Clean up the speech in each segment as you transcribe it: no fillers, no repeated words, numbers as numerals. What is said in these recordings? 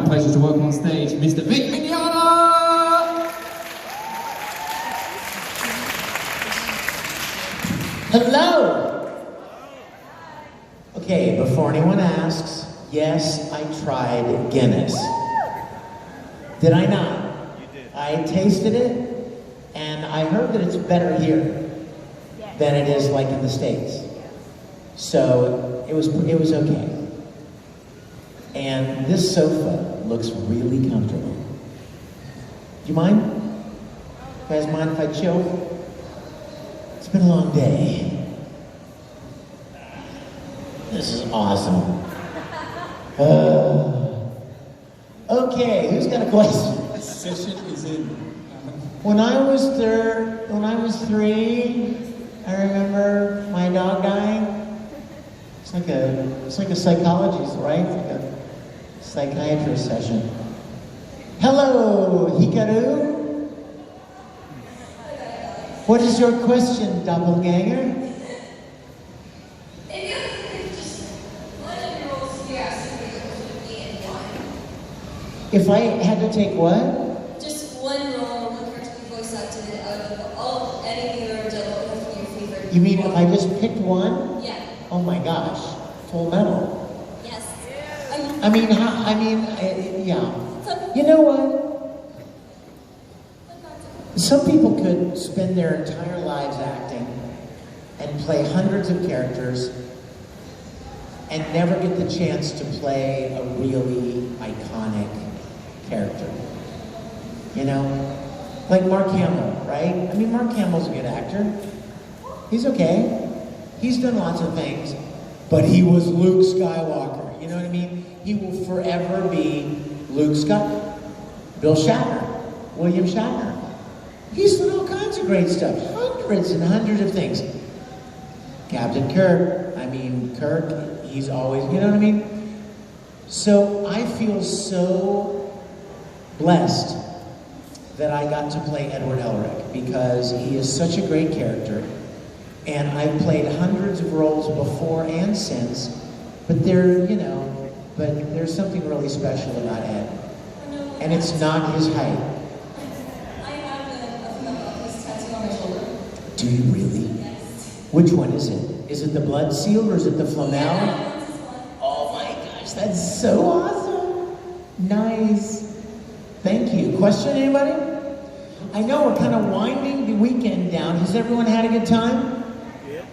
my pleasure to welcome on stage Mr. Vic Mignogna! Hello! Okay, before anyone asks, yes, I tried Guinness. Did I not? You did. I tasted it, and I heard that it's better here than it is like in the States. So it was okay. And this sofa looks really comfortable. Do you mind? You guys mind if I chill? It's been a long day. This is awesome. Okay, who's got a question? This session is in. When I was 3, I remember my dog dying. It's like a psychologist, right? It's like a psychiatrist session. Hello, Hikaru. What is your question, doppelganger? If you could just one of your roles here as superheroes would be in one. If I had to take what? Just one role, one character you voice acted out of all anything you ever done, what would have been your favorite? You mean if I just picked one? Yeah. Oh my gosh, Full Metal. Yes. Yeah. You know what? Some people could spend their entire lives acting and play hundreds of characters and never get the chance to play a really iconic character. You know? Like Mark Hamill, right? I mean, Mark Hamill's a good actor. He's okay. He's done lots of things, but he was Luke Skywalker. You know what I mean? He will forever be Luke Skywalker. Bill Shatner, William Shatner. He's done all kinds of great stuff. Hundreds and hundreds of things. Captain Kirk, Kirk, he's always, you know what I mean? So I feel so blessed that I got to play Edward Elric because he is such a great character. And I've played hundreds of roles before and since, but there's something really special about Ed. And it's not his height. I have a Flamel tattoo on my shoulder. Do you really? Yes. Which one is it? Is it the blood seal or is it the flamel? Yeah, this one. Oh my gosh, that's so awesome. Nice. Thank you. Question, anybody? I know we're kind of winding the weekend down. Has everyone had a good time? Yeah.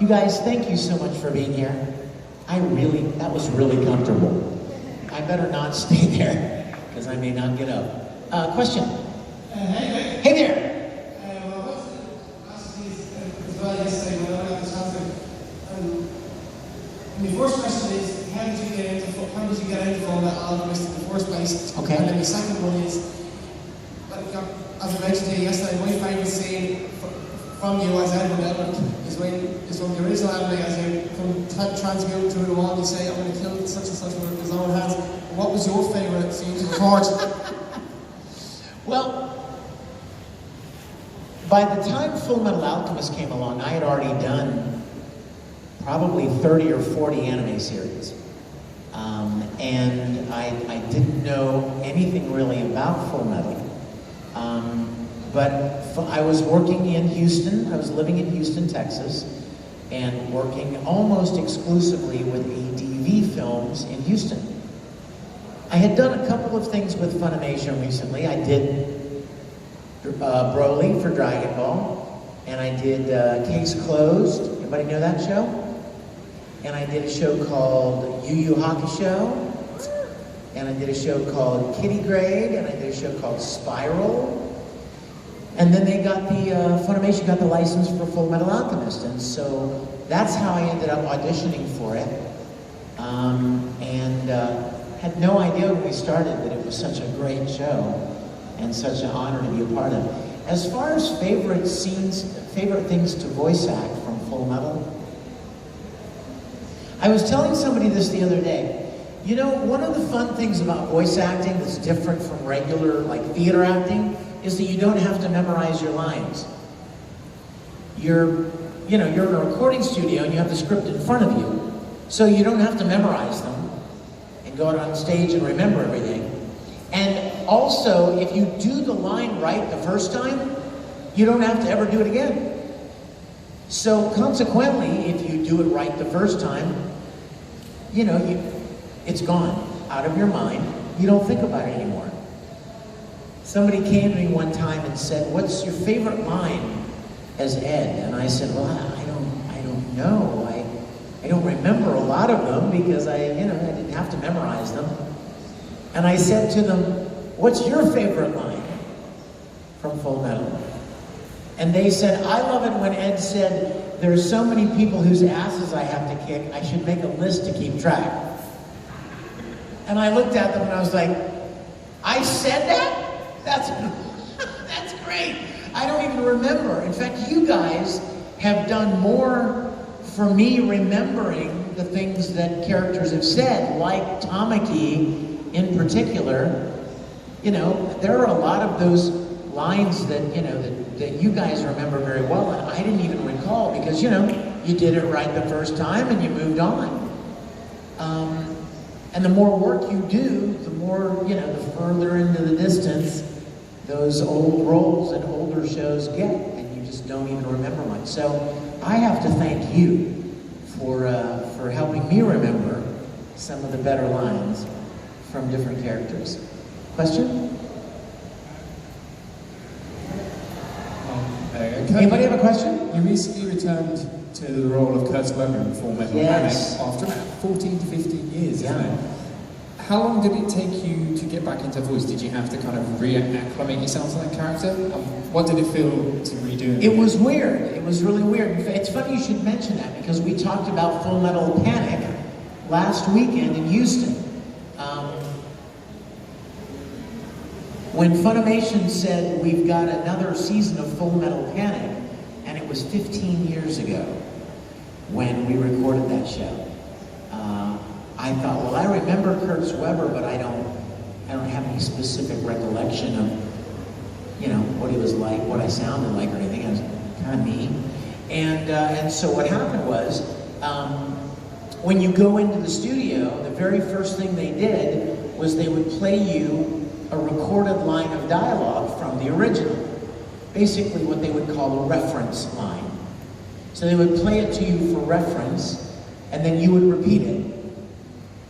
You guys, thank you so much for being here. That was really comfortable. I better not stay there, because I may not get up. Question? Hey there! My first question is, how did you get into Full Metal Alchemist in the first place? Okay. And then the second one is, as I mentioned to you yesterday, my favourite scene from you as Edward Elric is when the original anime, as you come transmute through the wall, you say, I'm going to kill such and such with his own hands. What was your favourite scene to record? Well, by the time Full Metal Alchemist came along, I had already done probably 30 or 40 anime series. And I didn't know anything really about Full Metal. But I was working in Houston. I was living in Houston, Texas, and working almost exclusively with ADV Films in Houston. I had done a couple of things with Funimation recently. I did Broly for Dragon Ball, and I did Case Closed. Everybody know that show? And I did a show called Yu Yu Hakusho, and I did a show called Kitty Grade, and I did a show called Spiral. And then Funimation got the license for Full Metal Alchemist, and so that's how I ended up auditioning for it. Had no idea when we started that it was such a great show and such an honor to be a part of. As far as favorite scenes, favorite things to voice act from Full Metal, I was telling somebody this the other day. You know, one of the fun things about voice acting that's different from regular, like, theater acting is that you don't have to memorize your lines. You're in a recording studio and you have the script in front of you, so you don't have to memorize them. and go out on stage and remember everything. And also, if you do the line right the first time, you don't have to ever do it again. So consequently, if you do it right the first time, you know, it's gone out of your mind. You don't think about it anymore. Somebody came to me one time and said, "What's your favorite line as Ed?" And I said, "Well, I don't know. I don't remember a lot of them because I didn't have to memorize them." And I said to them, "What's your favorite line from Full Metal?" And they said, "I love it when Ed said, there's so many people whose asses I have to kick, I should make a list to keep track." And I looked at them and I was like, "I said that? That's great. I don't even remember. In fact, you guys have done more for me remembering the things that characters have said, like Tamaki in particular. You know, there are a lot of those lines that, you know, that you guys remember very well, and I didn't even recall because, you know, you did it right the first time and you moved on. And the more work you do, the more, you know, the further into the distance those old roles and older shows get, and you just don't even remember much. So I have to thank you for helping me remember some of the better lines from different characters. Question? Anybody have a question? You recently returned to the role of Kurt Weber in Full Metal Yes. Panic after about 14 to 15 years, isn't Yeah. it? How long did it take you to get back into voice? Did you have to kind of re-acclimate yourself to that character? What did it feel to redo it? It was weird. It was really weird. It's funny you should mention that because we talked about Full Metal Panic last weekend in Houston. When Funimation said we've got another season of Full Metal Panic, and it was 15 years ago when we recorded that show, I thought, well, I remember Kurt Weber, but I don't have any specific recollection of, you know, what he was like, what I sounded like, or anything. I was kind of me, and so what happened was, when you go into the studio, the very first thing they did was they would play you a recorded line of dialogue from the original. Basically what they would call a reference line. So they would play it to you for reference, and then you would repeat it.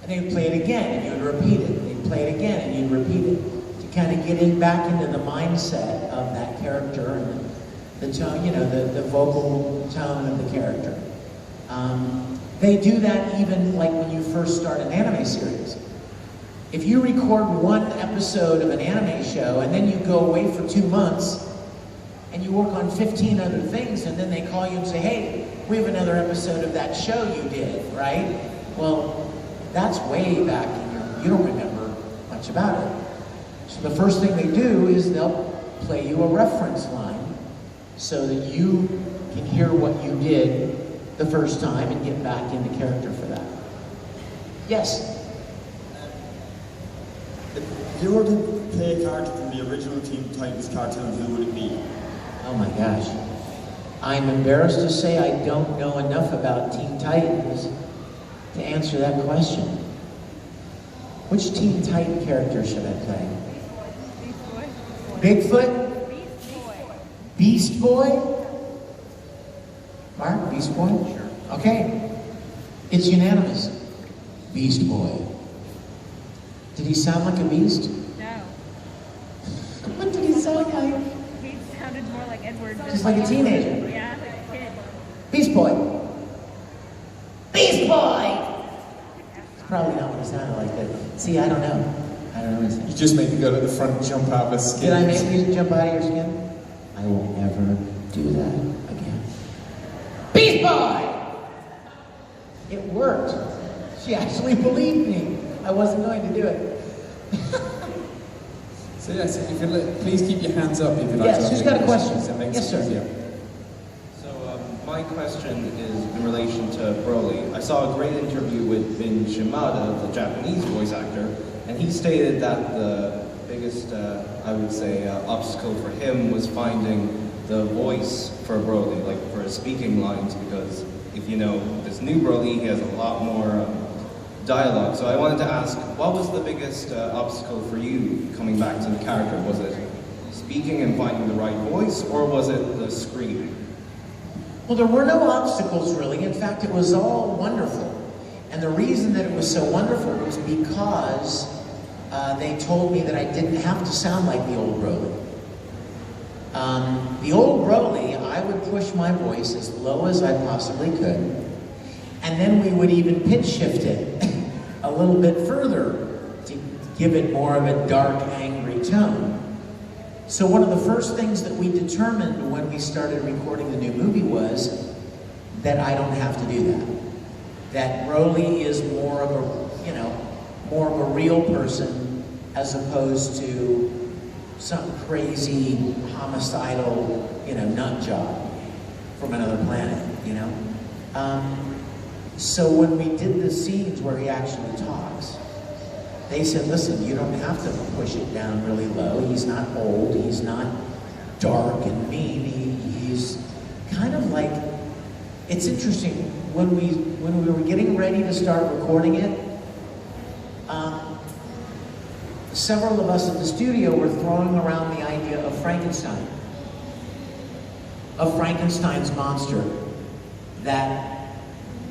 And they would play it again, and you would repeat it. They'd play it again, and you'd repeat it. To kind of get back into the mindset of that character and the tone, you know, the vocal tone of the character. They do that even like when you first start an anime series. If you record one episode of an anime show and then you go away for 2 months and you work on 15 other things and then they call you and say, "Hey, we have another episode of that show you did," right? Well, that's way back and you don't remember much about it. So the first thing they do is they'll play you a reference line so that you can hear what you did the first time and get back into character for that. Yes? If you were to play a character from the original Teen Titans cartoon, who would it be? Oh my gosh. I'm embarrassed to say I don't know enough about Teen Titans to answer that question. Which Teen Titan character should I play? Bigfoot? Beast Boy? Mark, Beast Boy? Sure. Okay. It's unanimous. Beast Boy. Did he sound like a beast? No. What did he sound like? He sounded more like Edward. Just like a teenager. Yeah, like a kid. Beast Boy. Beast Boy! It's probably not what he sounded like, but see, I don't know. I don't know what he sounded. You just made the girl at the front jump out of her skin. Did I make you jump out of your skin? I will never do that again. Beast Boy! It worked. She actually believed me. I wasn't going to do it. So yes, if you please keep your hands up if you'd like Yes, to ask who's any got a question? questions. It makes Yes, it sir. easier. So my question is in relation to Broly. I saw a great interview with Vin Shimada, the Japanese voice actor, and he stated that the biggest, I would say, obstacle for him was finding the voice for Broly, like for his speaking lines, because if you know this new Broly, he has a lot more dialogue. So I wanted to ask, what was the biggest obstacle for you coming back to the character? Was it speaking and finding the right voice, or was it the screaming? Well, there were no obstacles, really. In fact, it was all wonderful. And the reason that it was so wonderful was because they told me that I didn't have to sound like the old Broly. The old Broly, I would push my voice as low as I possibly could, and then we would even pitch shift it a little bit further to give it more of a dark, angry tone. So one of the first things that we determined when we started recording the new movie was that I don't have to do that. That Broly is more of a, more of a real person as opposed to some crazy, homicidal, nut job from another planet, So when we did the scenes where he actually talks, they said, listen, you don't have to push it down really low. He's not old, he's not dark and mean. He's kind of like, it's interesting, when we were getting ready to start recording it, several of us in the studio were throwing around the idea of Frankenstein. Of Frankenstein's monster. That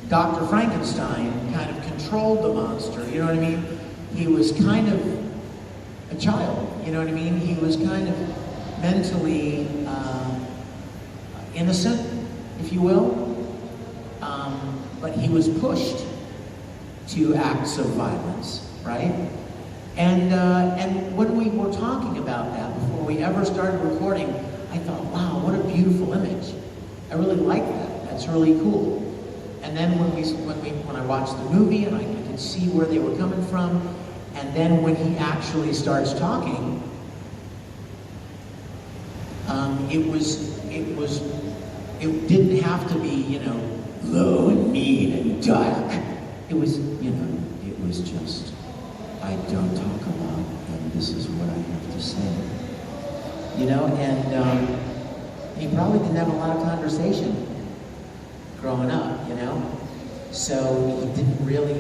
Dr. Frankenstein kind of controlled the monster, you know what I mean? He was kind of a child, you know what I mean? He was kind of mentally innocent, if you will. But he was pushed to acts of violence, right? And when we were talking about that, before we ever started recording, I thought, wow, what a beautiful image. I really like that. That's really cool. And then when I watched the movie and I could see where they were coming from, and then when he actually starts talking, it didn't have to be, low and mean and dark. It was, it was just, I don't talk a lot, and this is what I have to say. And he probably didn't have a lot of conversation growing up, So he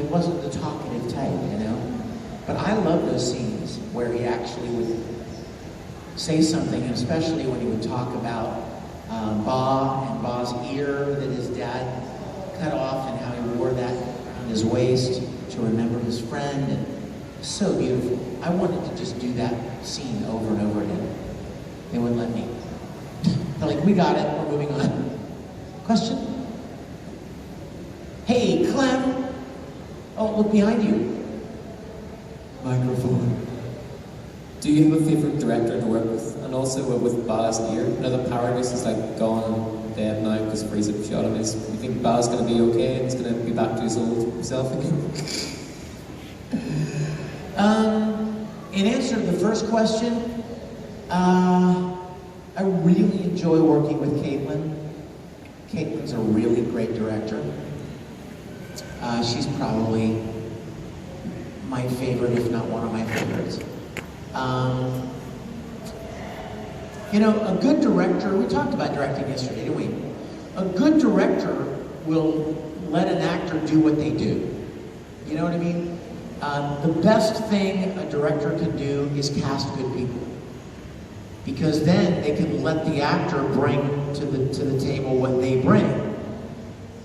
wasn't the talkative type, But I love those scenes where he actually would say something, and especially when he would talk about Ba and Ba's ear that his dad cut off and how he wore that around his waist to remember his friend. And so beautiful. I wanted to just do that scene over and over again. They wouldn't let me. They're like, we got it, we're moving on. Question? Hey, Clem! Oh, look behind you. Microphone. Do you have a favourite director to work with? And also with Ba's ear? The Paradise is like gone dead now because Frieza shot him. You think Ba's going to be okay and he's going to be back to his old self again? In answer to the first question, I really enjoy working with Caitlin. Caitlin's a really great director. She's probably my favorite, if not one of my favorites. A good director, we talked about directing yesterday, didn't we? A good director will let an actor do what they do. You know what I mean? The best thing a director can do is cast good people. Because then they can let the actor bring to the table what they bring,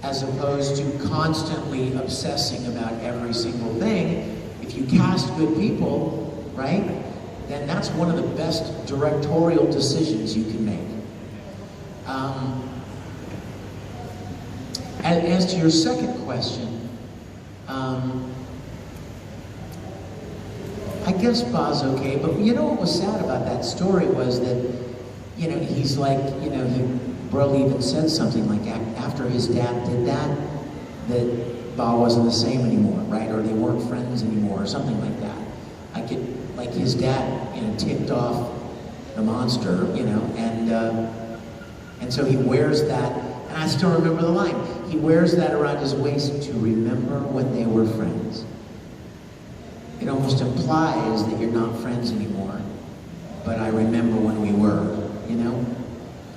as opposed to constantly obsessing about every single thing. If you cast good people, right, then that's one of the best directorial decisions you can make. As to your second question, I guess Ba's okay, but what was sad about that story was that, he's like, Broly even said something like after his dad did that Ba wasn't the same anymore, right? Or they weren't friends anymore, or something like that. Like his dad, ticked off the monster, and so he wears that, and I still remember the line, he wears that around his waist to remember when they were friends. It almost implies that you're not friends anymore, but I remember when we were,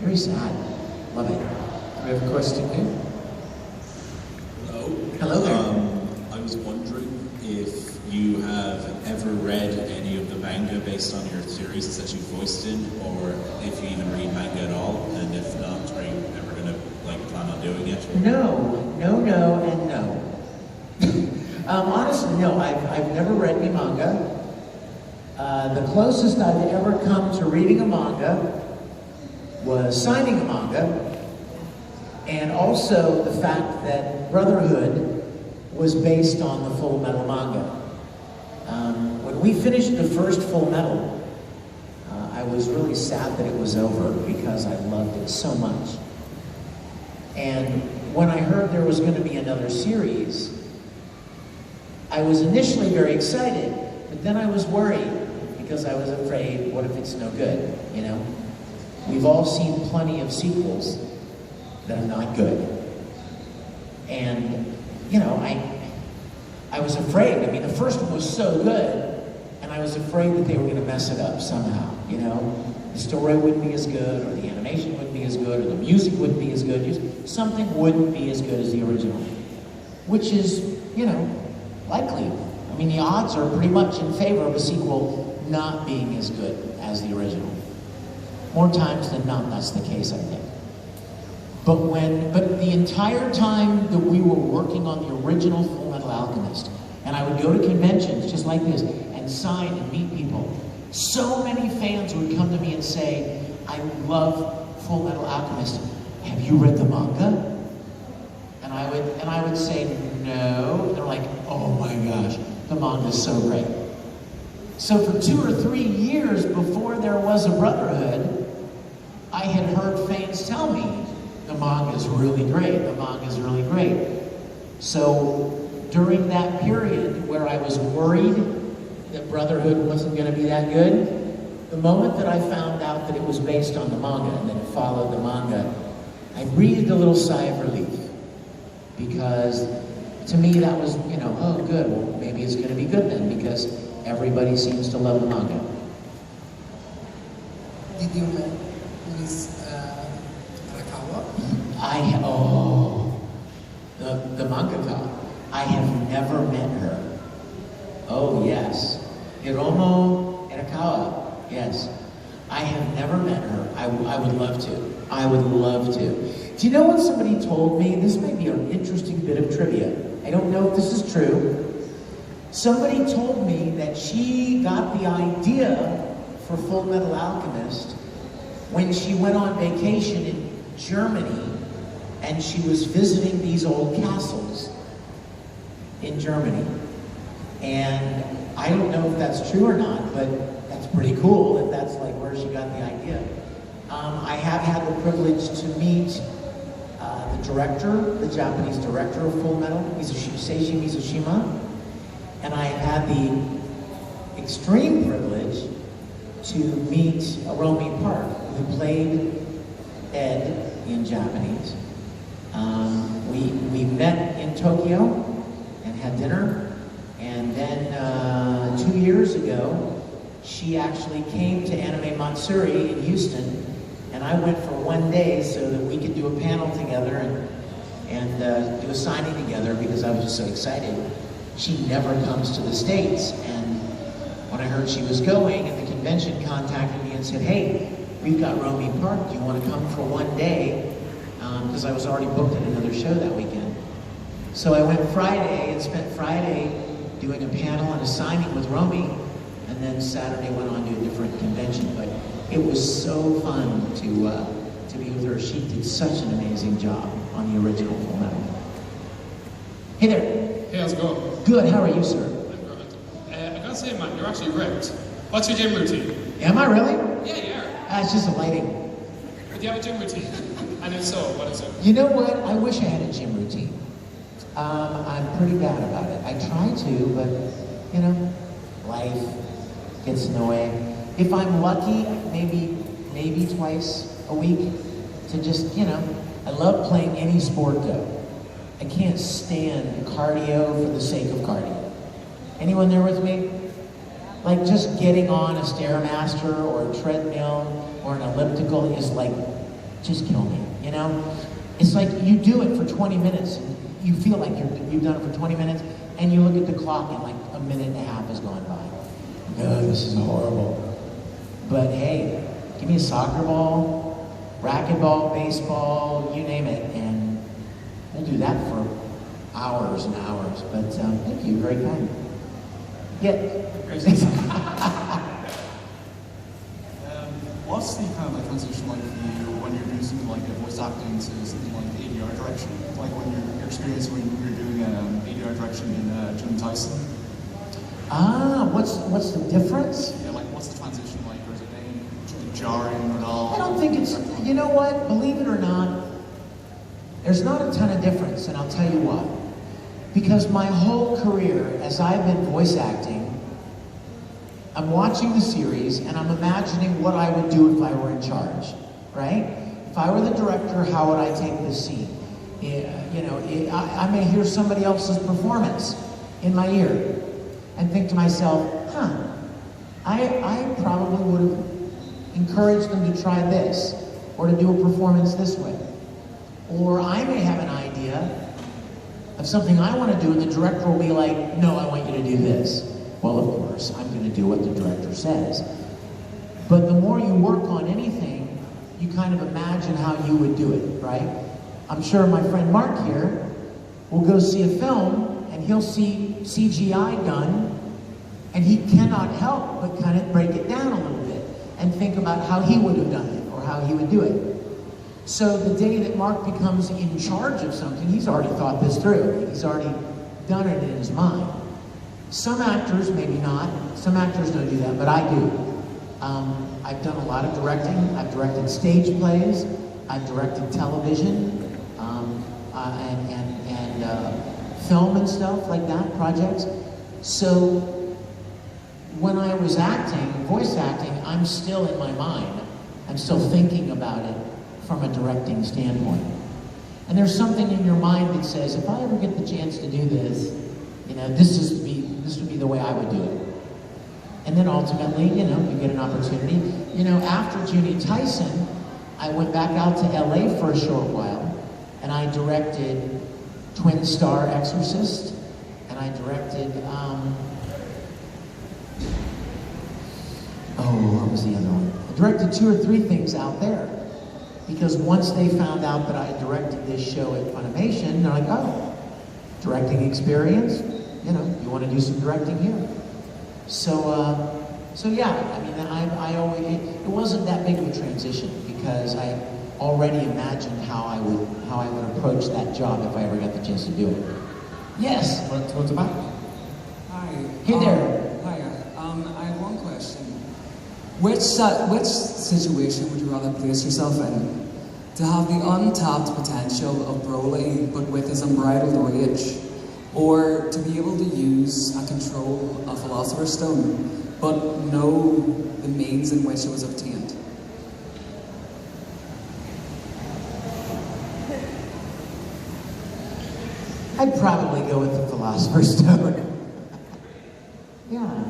Very sad. Love it. Do we have a question here? Hello. Hello there. I was wondering, ever read any of the manga based on your series that you voiced in, or if you even read manga at all, and if not, are you ever gonna plan on doing it? No, and no. Honestly, no, I've never read any manga. The closest I've ever come to reading a manga was signing a manga, and also the fact that Brotherhood was based on the Full Metal manga. When we finished the first Full Metal, I was really sad that it was over because I loved it so much. And when I heard there was going to be another series, I was initially very excited, but then I was worried because I was afraid, what if it's no good, you know? We've all seen plenty of sequels that are not good. And, you know, I was afraid. I mean, the first one was so good, and I was afraid that they were going to mess it up somehow, you know? The story wouldn't be as good, or the animation wouldn't be as good, or the music wouldn't be as good. Something wouldn't be as good as the original, which is, you know, likely. I mean, the odds are pretty much in favor of a sequel not being as good as the original. More times than not, that's the case, I think. But the entire time that we were working on the original Full Metal Alchemist, and I would go to conventions just like this, and sign and meet people, so many fans would come to me and say, I love Full Metal Alchemist. Have you read the manga? And I would say, no. And they're like, oh my gosh, the manga's so great. So for 2 or 3 years before there was a Brotherhood, I had heard fans tell me, the manga's really great, the manga's really great. So during that period where I was worried that Brotherhood wasn't going to be that good, the moment that I found out that it was based on the manga and that it followed the manga, I breathed a little sigh of relief. Because to me that was, you know, oh good, well maybe it's going to be good then, because everybody seems to love the manga. Did you met Miss Arakawa? The mangaka. I have never met her. Oh yes. Hiromo Arakawa, yes. I have never met her. I would love to. I would love to. Do you know what somebody told me? This might be an interesting bit of trivia. I don't know if this is true. Somebody told me that she got the idea for Full Metal Alchemist when she went on vacation in Germany and she was visiting these old castles in Germany. And I don't know if that's true or not, but that's pretty cool if that's like where she got the idea. I have had the privilege to meet the director, the Japanese director of Full Metal, Seiji Mizushima, and I have had the extreme privilege to meet Romy Park, who played Ed in Japanese. We met in Tokyo and had dinner, and then 2 years ago, she actually came to Anime Matsuri in Houston, and I went for 1 day so that we could do a panel together and do a signing together because I was just so excited. She never comes to the States, and when I heard she was going, and the convention contacted me and said, hey, we've got Romy Park, do you want to come for 1 day? Because I was already booked at another show that weekend. So I went Friday and spent Friday doing a panel and a signing with Romy, and then Saturday went on to a different convention. But it was so fun to be with her. She did such an amazing job on the original Full Metal. Hey there. Hey, how's it going? Good, how are you, sir? I'm good. I gotta say, man, you're actually ripped. What's your gym routine? Am I really? Yeah, you are. It's just a lighting. But do you have a gym routine? And if so, what is it? You know what? I wish I had a gym routine. I'm pretty bad about it. I try to, but, you know, life gets in the way. If I'm lucky, maybe twice a week to just, you know, I love playing any sport though. I can't stand cardio for the sake of cardio. Anyone there with me? Like just getting on a Stairmaster or a treadmill or an elliptical is like, just kill me, you know? It's like you do it for 20 minutes and you feel like you've done it for 20 minutes and you look at the clock and like a minute and a half has gone by. no, this is horrible. But hey, give me a soccer ball, racquetball, baseball, you name it, and we'll do that for hours and hours. But thank you, very kind. Yeah. What's the kind of like transition like for you when you're doing something like voice acting to something like ADR direction? Like when your experience when you're doing ADR direction in Jim Tyson? What's the difference? Yeah, like what's the transition like, or is it any jarring at all? I don't think it's, you know what, believe it or not, there's not a ton of difference, and I'll tell you why. Because my whole career, as I've been voice acting, I'm watching the series and I'm imagining what I would do if I were in charge, right? If I were the director, how would I take this scene? I may hear somebody else's performance in my ear and think to myself, I probably would have encouraged them to try this or to do a performance this way. Or I may have an idea of something I want to do and the director will be like, no, I want you to do this. Well, of course, I'm going to do what the director says. But the more you work on anything, you kind of imagine how you would do it, right? I'm sure my friend Mark here will go see a film and he'll see CGI done and he cannot help but kind of break it down a little bit and think about how he would have done it or how he would do it. So the day that Mark becomes in charge of something, he's already thought this through. He's already done it in his mind. Some actors, maybe not. Some actors don't do that, but I do. I've done a lot of directing. I've directed stage plays. I've directed television and film and stuff like that, projects. So when I was acting, voice acting, I'm still in my mind. I'm still thinking about it from a directing standpoint. And there's something in your mind that says, if I ever get the chance to do this, this would be the way I would do it. And then ultimately, you get an opportunity. After Judy Tyson, I went back out to LA for a short while, and I directed Twin Star Exorcist, and I directed, what was the other one? I directed 2 or 3 things out there. Because once they found out that I directed this show at Funimation, they're like, oh, directing experience? You want to do some directing here. So yeah, I mean, I always, it wasn't that big of a transition because I already imagined how I would approach that job if I ever got the chance to do it. Yes. Towards the back. Hi. Hey there. Hi. I have one question. Which situation would you rather place yourself in? To have the untapped potential of Broly, but with his unbridled rage, or to be able to use and control a Philosopher's Stone, but know the means in which it was obtained? I'd probably go with the Philosopher's Stone. Yeah.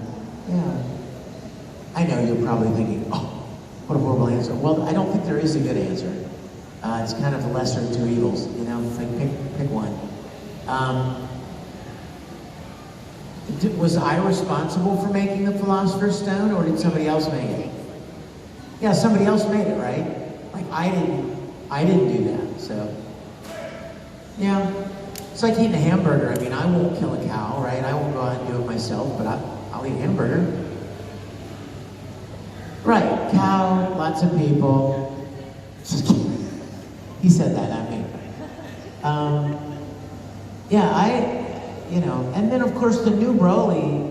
I know you're probably thinking, oh, what a horrible answer. Well, I don't think there is a good answer. It's kind of the lesser of 2 evils, It's like pick one. Was I responsible for making the Philosopher's Stone, or did somebody else make it? Yeah, somebody else made it, right? Like I didn't do that. So yeah, it's like eating a hamburger. I mean, I won't kill a cow, right? I won't go out and do it myself, but I'll eat a hamburger. Right, cow, lots of people. He said that, not me. And then of course the new Broly,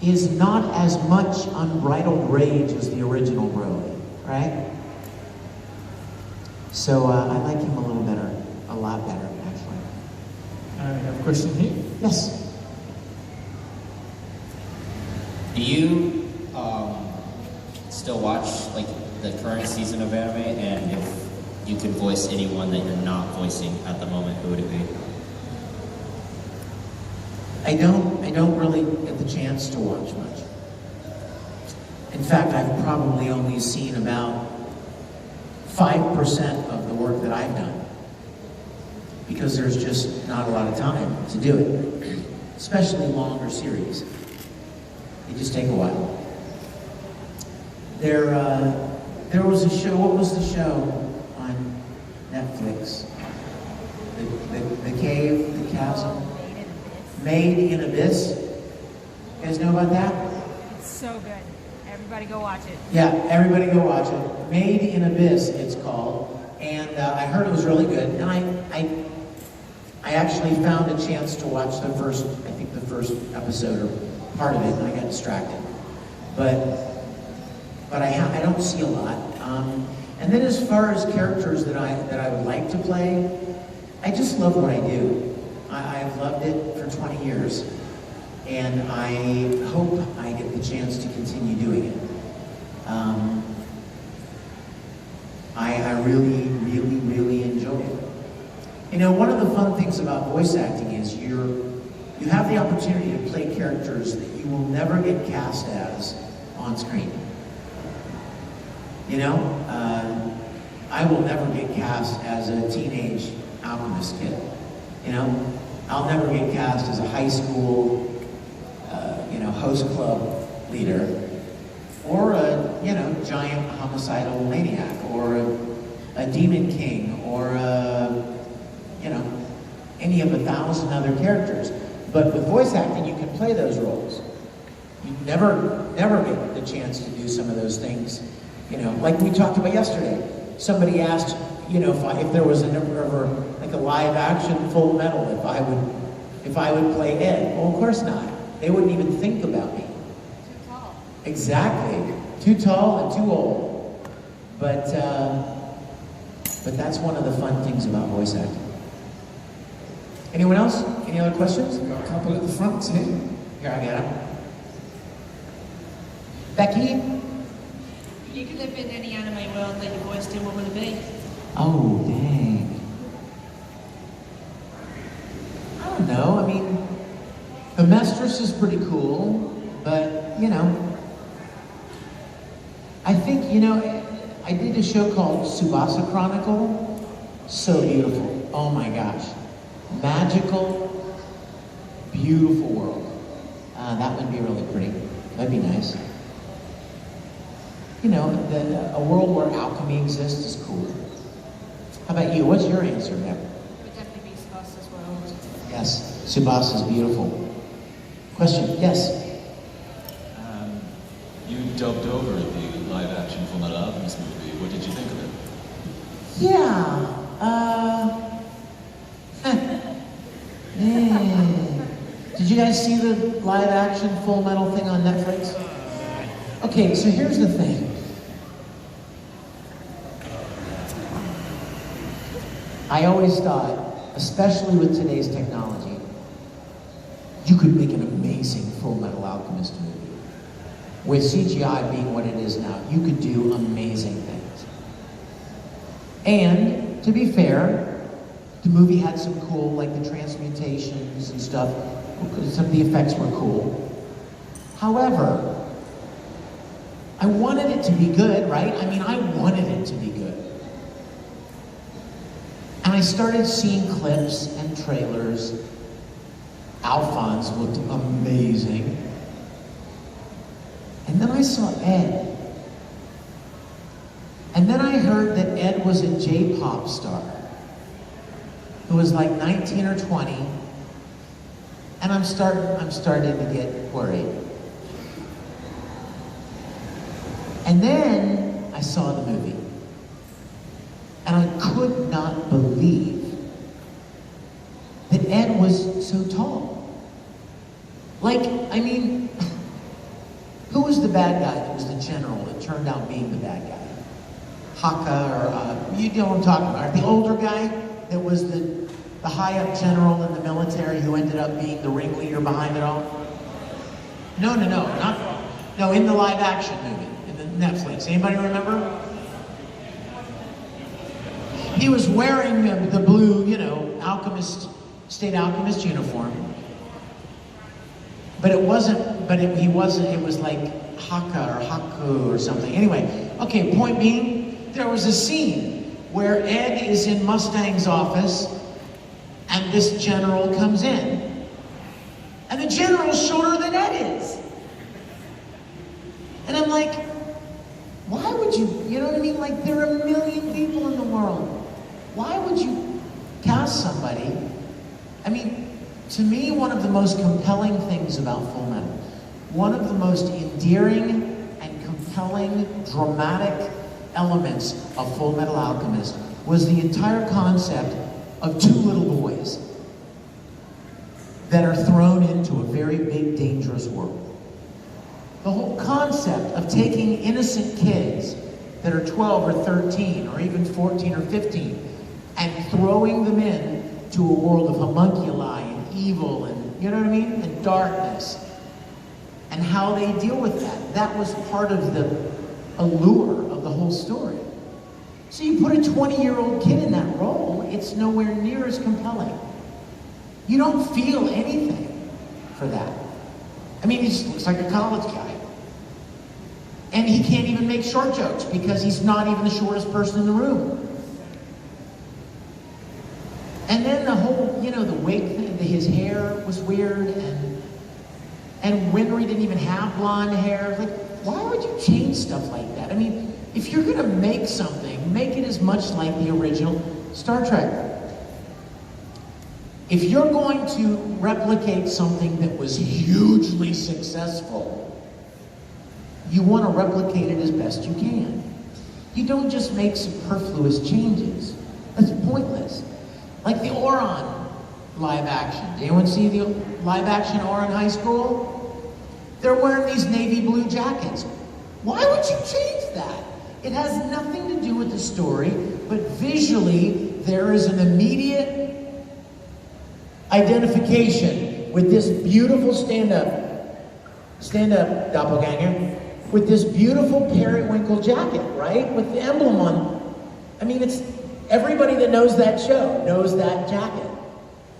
is not as much unbridled rage as the original Broly, right? So I like him a lot better, actually. I have a question here. Yes. Do you still watch like the current season of anime, and if you could voice anyone that you're not voicing at the moment, who would it be? I don't really get the chance to watch much. In fact, I've probably only seen about 5% of the work that I've done because there's just not a lot of time to do it, especially longer series. They just take a while. There was a show, what was the show on Netflix? The cave, the chasm? Made in Abyss. You guys know about that? It's so good. Everybody go watch it. Yeah, everybody go watch it. Made in Abyss, it's called. And I heard it was really good. And I actually found a chance to watch the first episode or part of it, and I got distracted. But I don't see a lot. And then as far as characters that I would like to play, I just love what I do. I've loved it for 20 years. And I hope I get the chance to continue doing it. I really, really, really enjoy it. You know, one of the fun things about voice acting is you have the opportunity to play characters that you will never get cast as on screen. You know, I will never get cast as a teenage alchemist kid. You know, I'll never get cast as a high school, host club leader, or a, giant homicidal maniac, or a demon king, or any of 1,000 other characters. But with voice acting, you can play those roles. You never get the chance to do some of those things. Like we talked about yesterday. Somebody asked, if there was ever like a live action Full Metal, if I would play Ed. Well, of course not. They wouldn't even think about me. Too tall. Exactly. Too tall and too old. But that's one of the fun things about voice acting. Anyone else? Any other questions? Got a couple at the front here. Here, I got them. Becky? If you could live in any anime world that you voiced in, what would it be? Oh, dang. I don't know. I mean, The Mistress is pretty cool, but, I think, I did a show called Tsubasa Chronicle. So beautiful. Oh my gosh. Magical, beautiful world. That would be really pretty. That'd be nice. A world where alchemy exists is cool. How about you? What's your answer, Deb? It would definitely be Subasa's world. Yes, Subasa's beautiful. Question? Yes? You dubbed over the live-action Fullmetal Alchemist movie. What did you think of it? Yeah. Did you guys see the live-action Full Metal thing on Netflix? Okay, so here's the thing. I always thought, especially with today's technology, you could make an amazing Full Metal Alchemist movie. With CGI being what it is now, you could do amazing things. And, to be fair, the movie had some cool, like the transmutations and stuff. Some of the effects were cool. However, I wanted it to be good, right? I mean, I wanted it to be good. And I started seeing clips and trailers. Alphonse looked amazing. And then I saw Ed. And then I heard that Ed was a J-pop star who was like 19 or 20. And I'm starting to get worried. And then I saw the movie. And I could not believe that Ed was so tall. Like, I mean, who was the bad guy that was the general that turned out being the bad guy? Haka, or, you know what I'm talking about, right? The older guy that was the high-up general in the military who ended up being the ringleader behind it all? No, in the live-action movie, in the Netflix. Anybody remember? He was wearing the blue, state alchemist uniform. But it was like Haka or Haku or something. Anyway, okay, point being, there was a scene where Ed is in Mustang's office and this general comes in. And the general's shorter than Ed is. And I'm like, why would you, you know what I mean? Like, there are a million people in the world. Why would you cast somebody? I mean, to me, one of the most compelling things about Full Metal, one of the most endearing and compelling, dramatic elements of Full Metal Alchemist was the entire concept of two little boys that are thrown into a very big, dangerous world. The whole concept of taking innocent kids that are 12 or 13 or even 14 or 15 and throwing them in to a world of homunculi and evil and, you know what I mean, and darkness, and how they deal with that. That was part of the allure of the whole story. So you put a 20-year-old kid in that role, it's nowhere near as compelling. You don't feel anything for that. I mean, he just looks like a college guy. And he can't even make short jokes because he's not even the shortest person in the room. And then the whole, you know, the wig thing, his hair was weird, and Winry didn't even have blonde hair. Like, why would you change stuff like that? I mean, if you're gonna make something, make it as much like the original Star Trek. If you're going to replicate something that was hugely successful, you want to replicate it as best you can. You don't just make superfluous changes. That's pointless. Like the Oron live action. Did anyone see the live action Oron High School? They're wearing these navy blue jackets. Why would you change that? It has nothing to do with the story, but visually there is an immediate identification with this beautiful stand-up doppelganger, with this beautiful periwinkle jacket, right? With the emblem on. I mean, it's everybody that knows that show knows that jacket.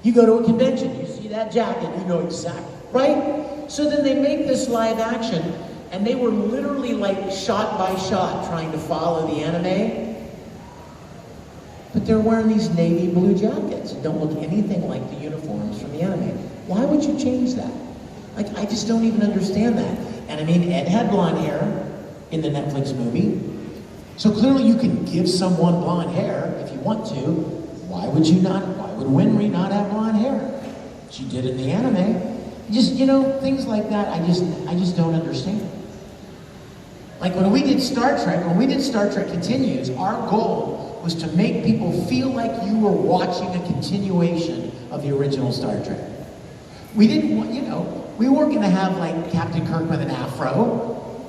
You go to a convention, you see that jacket, you know exactly, right? So then they make this live action, and they were literally like shot by shot trying to follow the anime. But they're wearing these navy blue jackets that don't look anything like the uniforms from the anime. Why would you change that? Like, I just don't even understand that. And I mean, Ed had blonde hair in the Netflix movie. So clearly you can give someone blonde hair if you want to. Why would you not? Why would Winry not have blonde hair? She did in the anime. Just, you know, things like that, I just don't understand. Like when we did Star Trek Continues, our goal was to make people feel like you were watching a continuation of the original Star Trek. We didn't want, you know, we weren't going to have like Captain Kirk with an afro.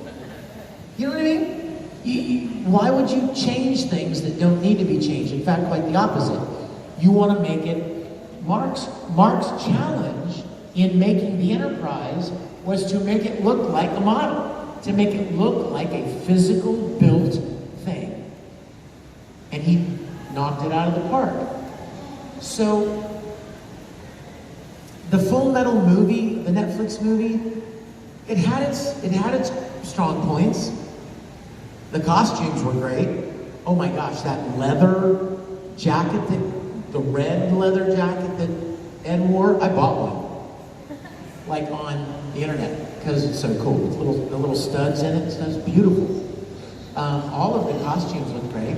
You know what I mean? Why would you change things that don't need to be changed? In fact, quite the opposite. You want to make it, Mark's challenge in making the Enterprise was to make it look like a model, to make it look like a physical built thing. And he knocked it out of the park. So, the Full Metal movie, the Netflix movie, it had its strong points. The costumes were great. Oh my gosh, that leather jacket, the red leather jacket that Ed wore, I bought one. Like on the internet, because it's so cool. With the little studs in it, so it's beautiful. All of the costumes look great.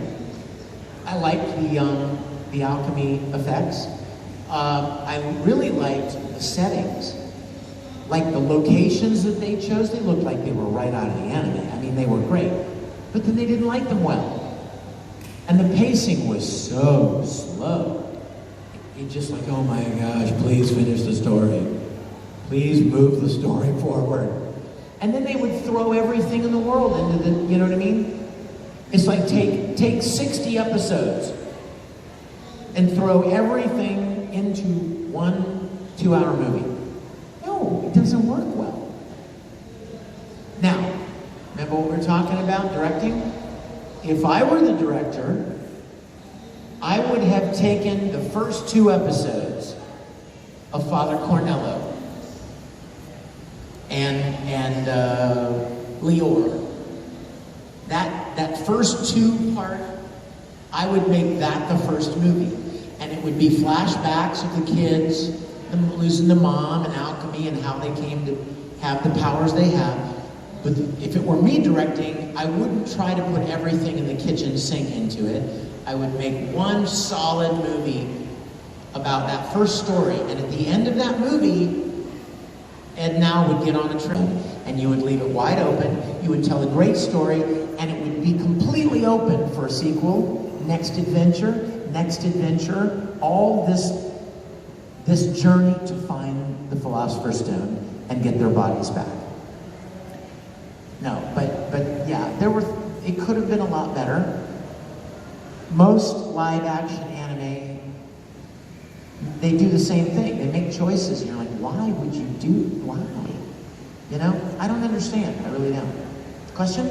I liked the alchemy effects. I really liked the settings. Like the locations that they chose, they looked like they were right out of the anime. I mean, they were great. But then they didn't light them well. And the pacing was so slow. It just like, oh my gosh, please finish the story. Please move the story forward. And then they would throw everything in the world into the, you know what I mean? It's like take 60 episodes and throw everything into one 2-hour movie. No, it doesn't work well. Now, remember what we're talking about, directing? If I were the director, I would have taken the first 2 episodes of Father Cornello and Leor. That first 2-part, I would make that the first movie. And it would be flashbacks of the kids, them losing the mom and alchemy and how they came to have the powers they have. But if it were me directing, I wouldn't try to put everything in the kitchen sink into it. I would make one solid movie about that first story, and at the end of that movie, Ed Now would get on a train, and you would leave it wide open. You would tell a great story, and it would be completely open for a sequel, next adventure, all this journey to find the Philosopher's Stone and get their bodies back. No, but yeah, it could have been a lot better. Most live action anime, they do the same thing. They make choices, and you're like, why? You know, I don't understand. I really don't. Question?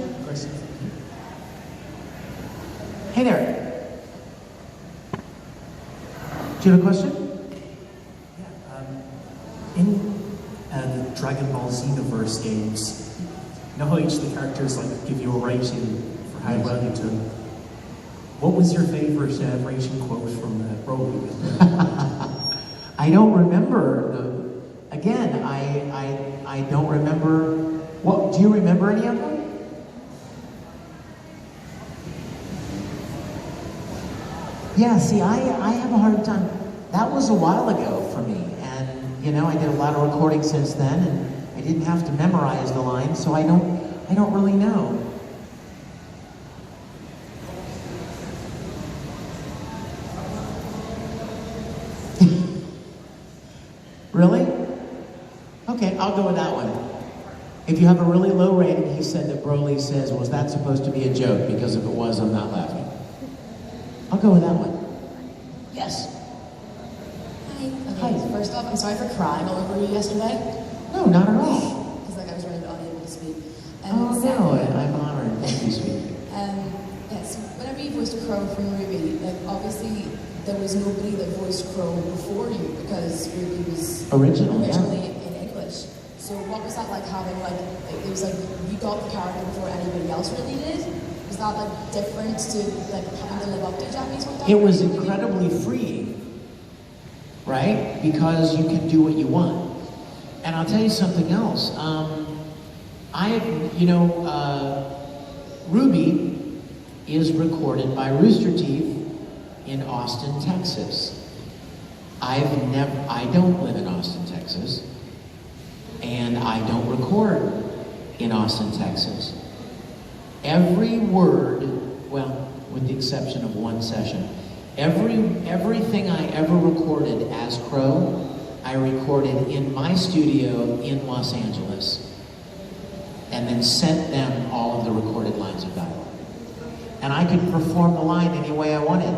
Hey there. Do you have a question? In the Dragon Ball Xenoverse games, you know how each of the characters give you a rating for how well you took? What was your favorite rating quote from Broly? I don't remember. Again, I don't remember. What, do you remember any of them? Yeah, see, I have a hard time. That was a while ago for me, and you know, I did a lot of recording since then, and I didn't have to memorize the lines, so I don't really know. Really? Okay, I'll go with that one. If you have a really low rating, he said that Broly says, was that supposed to be a joke? Because if it was, I'm not laughing. I'll go with that one. Yes. Hi. Okay, first off, I'm sorry for crying all over you yesterday. No, not at all. Because I was really unable to speak. Oh no, I'm honored. Thank you, sweetie. Yes, whenever you voiced a crow from Ruby, obviously there was nobody that voiced Crow before you because Ruby was originally in English. So what was that like having it was you got the character before anybody else really did? Was that different to having to live up to Japanese voice? It was incredibly freeing, right? Because you can do what you want. And I'll tell you something else. Ruby is recorded by Rooster Teeth in Austin, Texas. I don't live in Austin, Texas, and I don't record in Austin, Texas. Every word, well, with the exception of one session, everything I ever recorded as Crow, I recorded in my studio in Los Angeles, and then sent them all of the recorded lines of dialogue. And I could perform the line any way I wanted.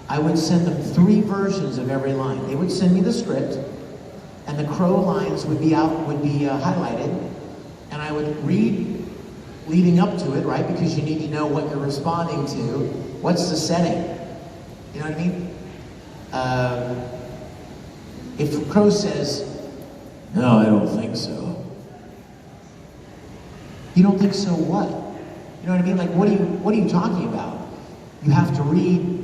I would send them 3 versions of every line. They would send me the script, and the Crow lines would be highlighted, and I would read leading up to it, right? Because you need to know what you're responding to. What's the setting? You know what I mean? If Crow says, "No, I don't think so," you don't think so what? You know what I mean? What are you talking about? You have to read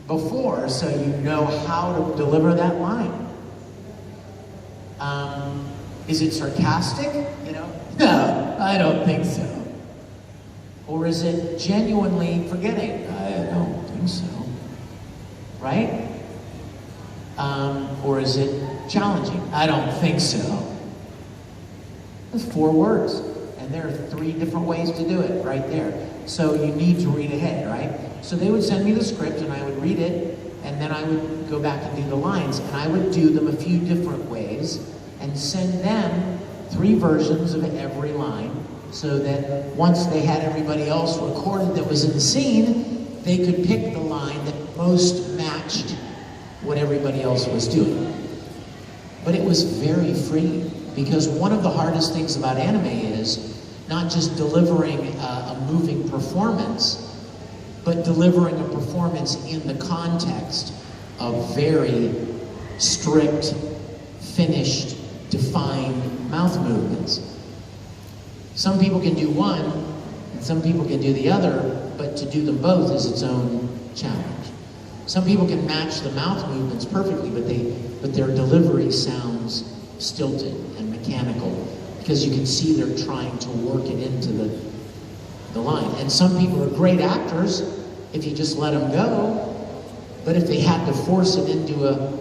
before so you know how to deliver that line. Is it sarcastic? You know? No, I don't think so. Or is it genuinely forgetting? I don't think so. Right? Or is it challenging? I don't think so. That's 4 words. And there are 3 different ways to do it right there. So you need to read ahead, right? So they would send me the script and I would read it, and then I would go back and do the lines, and I would do them a few different ways and send them 3 versions of every line so that once they had everybody else recorded that was in the scene, they could pick the line that most matched what everybody else was doing. But it was very free, because one of the hardest things about anime is not just delivering a moving performance, but delivering a performance in the context of very strict, finished, defined mouth movements. Some people can do one, and some people can do the other, but to do them both is its own challenge. Some people can match the mouth movements perfectly, but their delivery sounds stilted and mechanical because you can see they're trying to work it into the line. And some people are great actors if you just let them go, but if they had to force it into a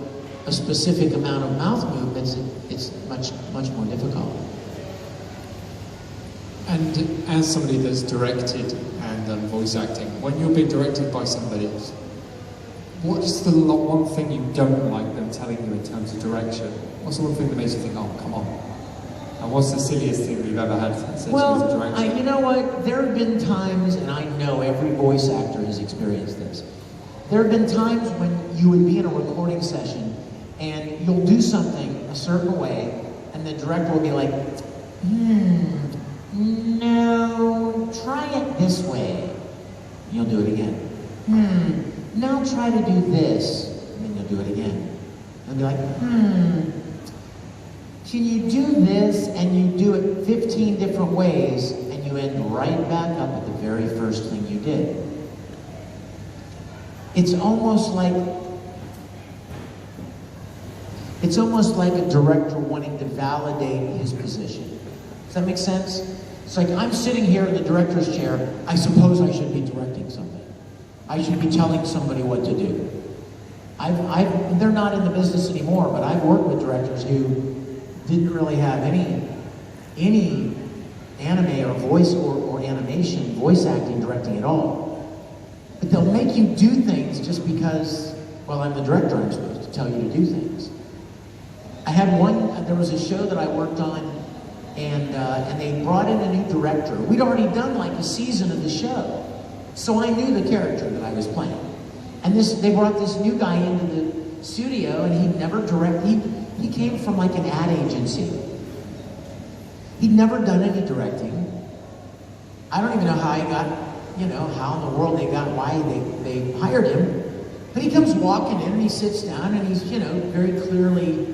specific amount of mouth movements, it's much more difficult. And as somebody that's directed and done voice acting, when you're being directed by somebody, what's the one thing you don't like them telling you in terms of direction? What's the one thing that makes you think, oh, come on? And what's the silliest thing you've ever had essentially with the direction? You know what? There have been times, and I know every voice actor has experienced this, there have been times when you would be in a recording session and you'll do something a certain way, and the director will be like, no, try it this way. And you'll do it again. Now try to do this. And then you'll do it again. And be like, can you do this? And you do it 15 different ways, and you end right back up at the very first thing you did. It's almost like a director wanting to validate his position. Does that make sense? It's like, I'm sitting here in the director's chair, I suppose I should be directing something. I should be telling somebody what to do. They're not in the business anymore, but I've worked with directors who didn't really have any anime or voice or animation, voice acting, directing at all. But they'll make you do things just because, well, I'm the director, I'm supposed to tell you to do things. I had there was a show that I worked on, and they brought in a new director. We'd already done like a season of the show, so I knew the character that I was playing. And they brought this new guy into the studio, and he'd never directed. He came from like an ad agency. He'd never done any directing. I don't even know how he got, how in the world why they hired him. But he comes walking in and he sits down and he's, very clearly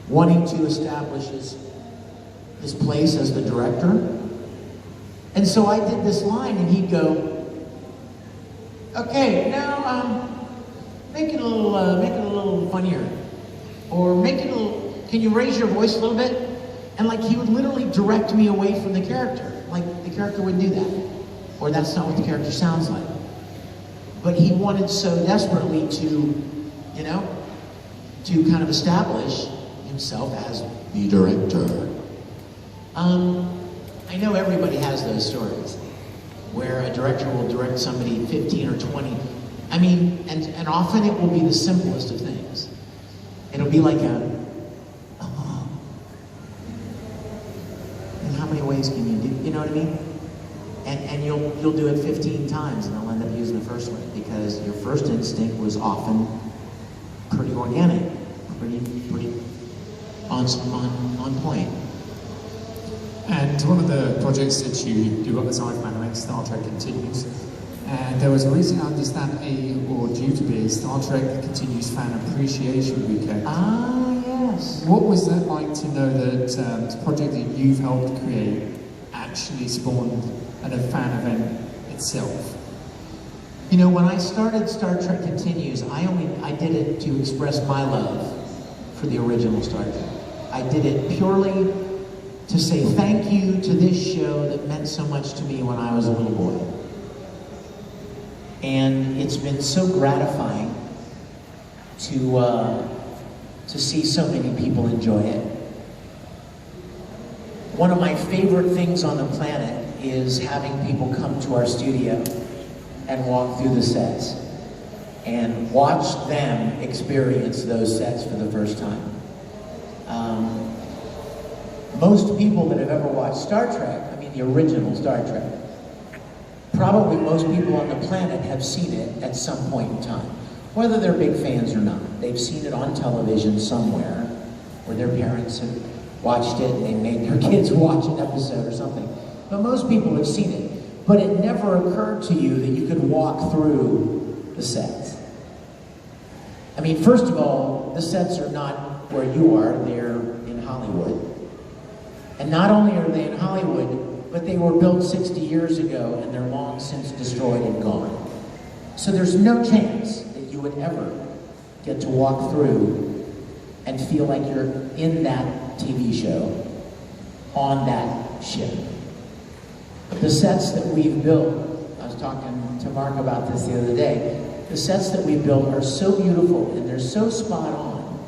wanting to establish his place as the director. And so I did this line and he'd go, okay, now make it a little funnier. Or make it a little, can you raise your voice a little bit? And like he would literally direct me away from the character. Like the character would do that. Or that's not what the character sounds like. But he wanted so desperately to, to kind of establish himself as the director. I know everybody has those stories where a director will direct somebody 15 or 20. I mean, and often it will be the simplest of things. It'll be like and how many ways can you do, you know what I mean? And you'll do it 15 times and they'll end up using the first one because your first instinct was often pretty organic, pretty on point. And one of the projects that you do aside from anime, Star Trek Continues, and there was a reason I understand due to be a Star Trek Continues fan appreciation weekend. Ah, yes. What was that like to know that the project that you've helped create actually spawned at a fan event itself? When I started Star Trek Continues, I did it to express my love for the original Star Trek. I did it purely to say thank you to this show that meant so much to me when I was a little boy. And it's been so gratifying to see so many people enjoy it. One of my favorite things on the planet is having people come to our studio and walk through the sets and watch them experience those sets for the first time. Most people that have ever watched Star Trek, the original Star Trek, probably most people on the planet have seen it at some point in time. Whether they're big fans or not. They've seen it on television somewhere, where their parents have watched it and they made their kids watch an episode or something. But most people have seen it. But it never occurred to you that you could walk through the sets. First of all, the sets are not where you are, they're in Hollywood. And not only are they in Hollywood, but they were built 60 years ago and they're long since destroyed and gone. So there's no chance that you would ever get to walk through and feel like you're in that TV show. on that ship. The sets that we've built, I was talking to Mark about this the other day, the sets that we've built are so beautiful and they're so spot on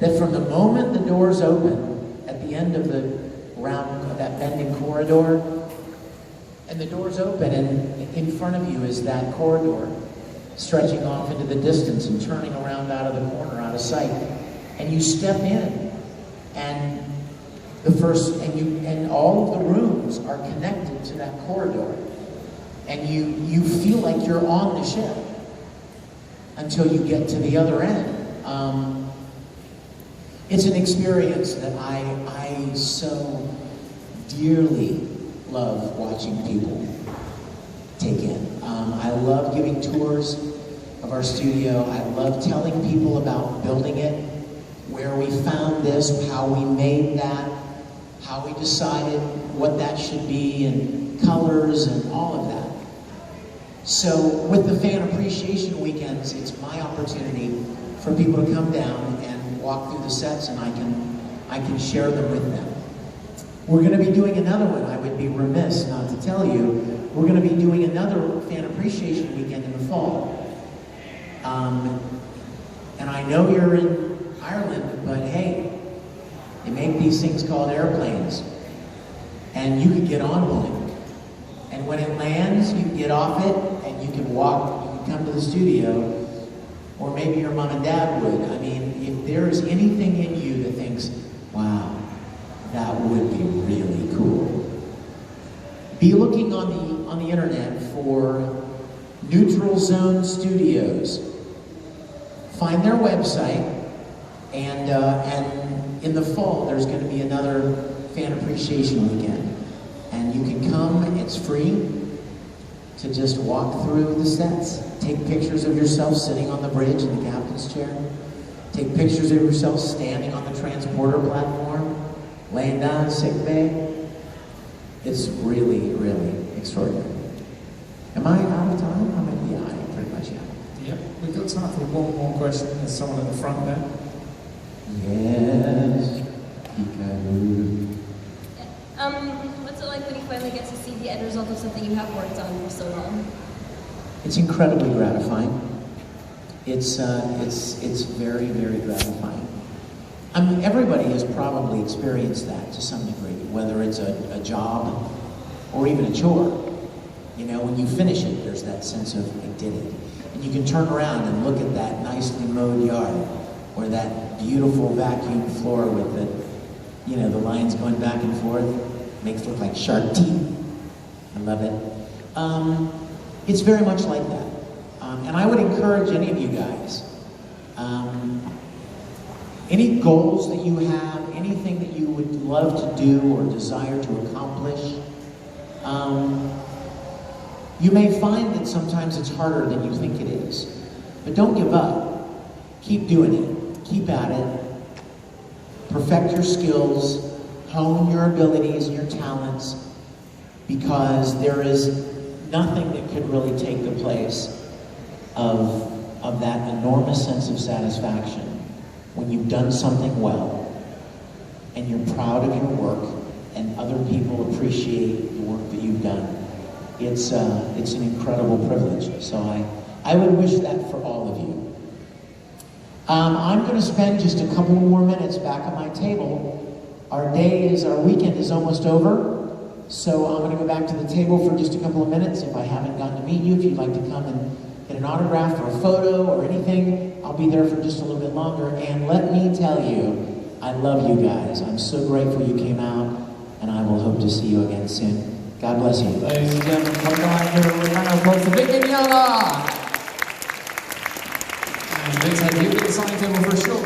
that from the moment the doors open at the end of the round of that bending corridor, and the doors open and in front of you is that corridor stretching off into the distance and turning around out of the corner, out of sight, and you step in, and and all of the rooms are connected to that corridor, and you feel like you're on the ship until you get to the other end. It's an experience that I so dearly love watching people take in. I love giving tours of our studio. I love telling people about building it, where we found this, how we made that, how we decided what that should be, and colors and all of that. So with the Fan Appreciation Weekends, it's my opportunity for people to come down and walk through the sets, and I can share them with them. We're going to be doing another one. I would be remiss not to tell you. We're going to be doing another Fan Appreciation Weekend in the fall. And I know you're in Ireland, but hey, they make these things called airplanes, and you can get on one. And when it lands, you can get off it, and you can walk, you can come to the studio, or maybe your mom and dad would. I mean, if there is anything in you that thinks, wow, that would be really cool, be looking on the internet for Neutral Zone Studios. Find their website, and in the fall there's going to be another Fan Appreciation Weekend, and you can come. It's free to just walk through the sets, take pictures of yourself sitting on the bridge in the captain's chair, take pictures of yourself standing on the transporter platform, laying down in sick bay. It's really, really extraordinary. Am I out of time? Yeah, I pretty much am. Yep, we've got time for one more question. There's someone at the front there. Yes, Vica. What's it like when you finally get to see the end result of something you have worked on for so long? It's incredibly gratifying. It's very, very gratifying. I mean, everybody has probably experienced that to some degree, whether it's a job or even a chore. You know, when you finish it, there's that sense of, I did it. And you can turn around and look at that nicely mowed yard, or that beautiful vacuum floor with the, you know, the lines going back and forth. Makes it look like shark teeth. I love it. It's very much like that. And I would encourage any of you guys, any goals that you have, anything that you would love to do or desire to accomplish, you may find that sometimes it's harder than you think it is. But don't give up. Keep doing it. Keep at it. Perfect your skills. Hone your abilities and your talents, because there is nothing that could really take the place of that enormous sense of satisfaction when you've done something well and you're proud of your work and other people appreciate the work that you've done. It's an incredible privilege. So I would wish that for all of you. I'm going to spend just a couple more minutes back at my table. Our weekend is almost over, so I'm going to go back to the table for just a couple of minutes. If I haven't gotten to meet you, if you'd like to come and get an autograph or a photo or anything, I'll be there for just a little bit longer. And let me tell you, I love you guys. I'm so grateful you came out, and I will hope to see you again soon. God bless you. Ladies and gentlemen, come down here with a round of applause for Vic Mignogna. And Vince, have you been the signing table for sure?